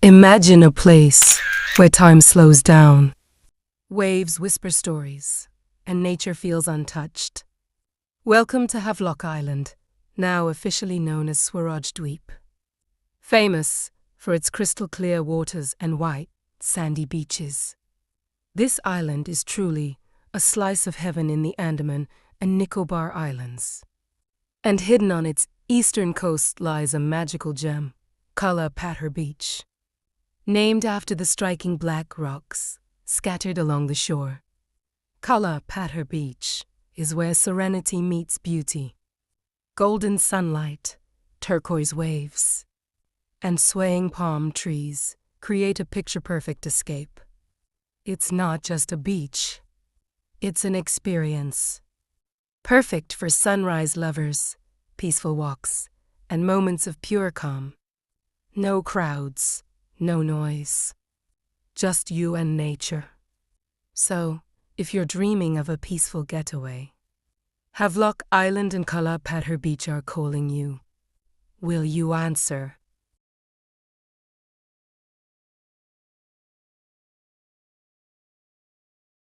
Imagine a place where time slows down. Waves whisper stories, and nature feels untouched. Welcome to Havelock Island, now officially known as Swaraj Dweep. Famous for its crystal clear waters and white, sandy beaches. This island is truly a slice of heaven in the Andaman and Nicobar Islands. And hidden on its eastern coast lies a magical gem, Kala Pather Beach. Named after the striking black rocks scattered along the shore. Kala Pather Beach is where serenity meets beauty. Golden sunlight, turquoise waves, and swaying palm trees create a picture-perfect escape. It's not just a beach. It's an experience. Perfect for sunrise lovers, peaceful walks, and moments of pure calm. No crowds. No noise. Just you and nature. So, if you're dreaming of a peaceful getaway, Havelock Island and Kala Pather Beach are calling you. Will you answer?